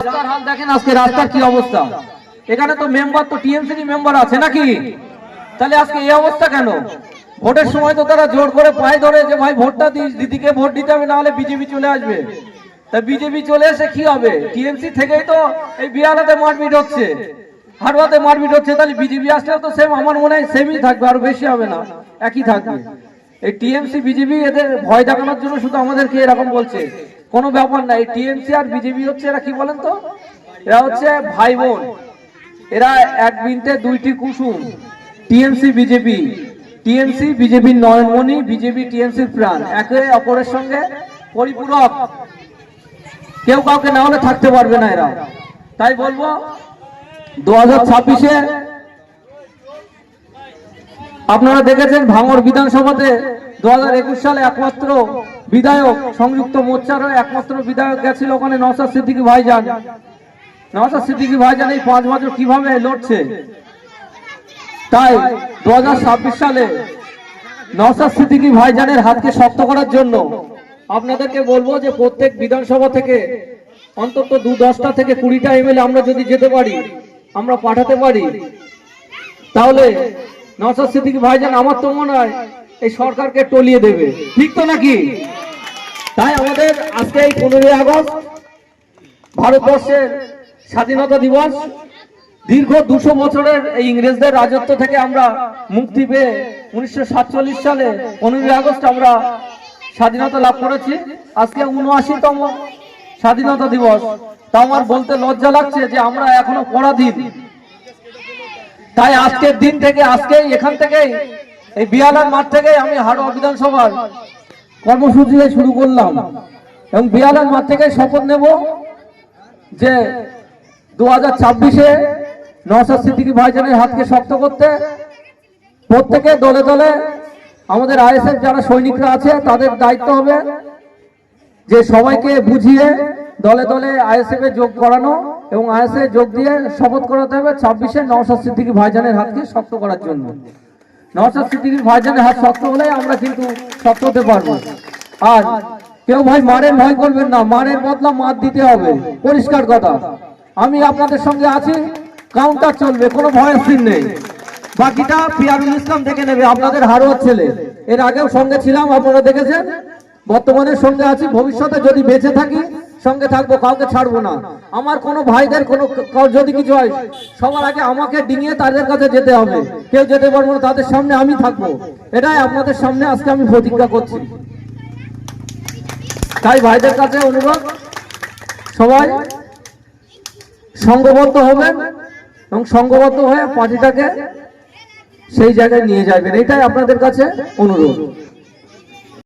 রাস্তার হাল দেখেন, আজকে রাস্তার কি অবস্থা। এখানে তো মেম্বার তো টিএমসি মেম্বার আছে নাকি, তাহলে আজকে এই অবস্থা কেন? ভোটের সময় তো তারা জোর করে পায়ে ধরে যে ভাই ভোটটা দিদিকে ভোট দিতে হবে, না হলে বিজেপি চলে আসবে। তা বিজেপি চলে এসে কি হবে? টিএমসি থেকেই তো এই বিহারাতে মারপিট হচ্ছে, হারোয়াতে মারপিট হচ্ছে, তাহলে বিজেপি আসলেও তো সেম, আমার মনে হয় সেমই থাকবে, আরো বেশি হবে না, একই থাকবে। এই টিএমসি বিজেপি এদের ভয় দেখানোর জন্য শুধু আমাদেরকে এরকম বলছে, কোনো ব্যাপার না। এই টিএমসি আর বিজেপি হচ্ছে, এরা কি বলেন তো, এরা হচ্ছে ভাই বোন, এরা এক বৃন্তে দুইটি কুসুম। টিএমসি বিজেপি, টিএমসি বিজেপির নয়নমণি, বিজেপি টিএমসির প্রাণ, একে অপরের সঙ্গে পরিপূরক, কেউ কাউকে না হলে থাকতে পারবে না এরা। তাই বলবো 2026-এ আপনারা দেখেছেন ভাঙড় বিধানসভাতে 2021 সালে একমাত্র বিধায়ক, সংযুক্ত মোর্চার একমাত্র বিধায়ক গেছিল ওখানে, নওশাদ সিদ্দিকী ভাইজান। নওশাদ সিদ্দিকী ভাইজান এই 5 বছর কিভাবে লড়ছে। তাই 2026 সালে নওশাদ সিদ্দিকী ভাইজানের হাতকে শক্ত করার জন্য আপনাদেরকে বলবো যে প্রত্যেক বিধানসভা থেকে অন্তত 10টা থেকে 20টা এমএলএ আমরা যদি যেতে পারি, আমরা পাঠাতে পারি, তাহলে নওশাদ সিদ্দিকী ভাইজান আমার তো মনে হয় এই সরকারকে টলিয়ে দেবে, ঠিক তো নাকি? তাই আমাদের আজকে এই 15ই আগস্ট ভারতবর্ষের স্বাধীনতা দিবস, দীর্ঘ 200 বছরের এই ইংরেজদের রাজত্ব থেকে আমরা মুক্তি পেয়ে 1947 সালে 15ই আগস্ট আমরা স্বাধীনতা লাভ করেছি। আজকে 79তম স্বাধীনতা দিবস। তা আমার বলতে লজ্জা লাগছে যে আমরা এখনো পরাধীন। তাই আজকের দিন থেকে, আজকে এখান থেকেই, এই বিয়ালার মাঠ থেকে আমি হারোয়া বিধানসভার কর্মসূচি শুরু করলাম, এবং বিয়ালার মাঠ থেকে শপথ নেব যে 2026-এ নওশাদ সিদ্দিকী ভাইজানের হাতকে শক্ত করতে প্রত্যেকে দলে দলে আমাদের আইএসএফ যারা সৈনিকরা আছে তাদের দায়িত্ব হবে যে সবাইকে বুঝিয়ে দলে দলে আইএসএফ এ যোগ করানো, এবং আইএসএফ যোগ দিয়ে শপথ করাতে হবে 26-এ নওশাদ সিদ্দিকী ভাইজানের হাতকে শক্ত করার জন্য। নওশাদ সিদ্দিকী ভাইজানের হাত শক্ত হলে আমরা কিন্তু শক্ত হতে পারবো। আর কেউ ভাই মারের ভয় করবেন না, মারের বদলা মার দিতে হবে, পরিষ্কার কথা। আমি আপনাদের সঙ্গে আছি, কাউন্টার চলবে, কোনো ভয়ের সিন নেই। বাকিটা পিয়ারুল ইসলাম দেখে নেবে, আপনাদের হারোয়ার ছেলে, এর আগেও সঙ্গে ছিলাম, আপনারা দেখেছেন, বর্তমানে সঙ্গে আছি, ভবিষ্যতে যদি বেঁচে থাকি সঙ্গে থাকবো, কাউকে ছাড়বো না। আমার কোনো ভাইদের কোনো যদি কিছু হয় সবার আগে আমাকে ডিঙিয়ে তাদের কাছে যেতে হবে, কেউ যেতে পারবো না, তাদের সামনে আমি থাকবো। এটাই আপনাদের সামনে আজকে আমি প্রতিজ্ঞা করছি। তাই ভাইদের কাছে অনুরোধ, সবাই সংঘবদ্ধ হবেন এবং সংঘবদ্ধ হয়ে পার্টিটাকে সেই জায়গায় নিয়ে যাবেন, এটাই আপনাদের কাছে অনুরোধ।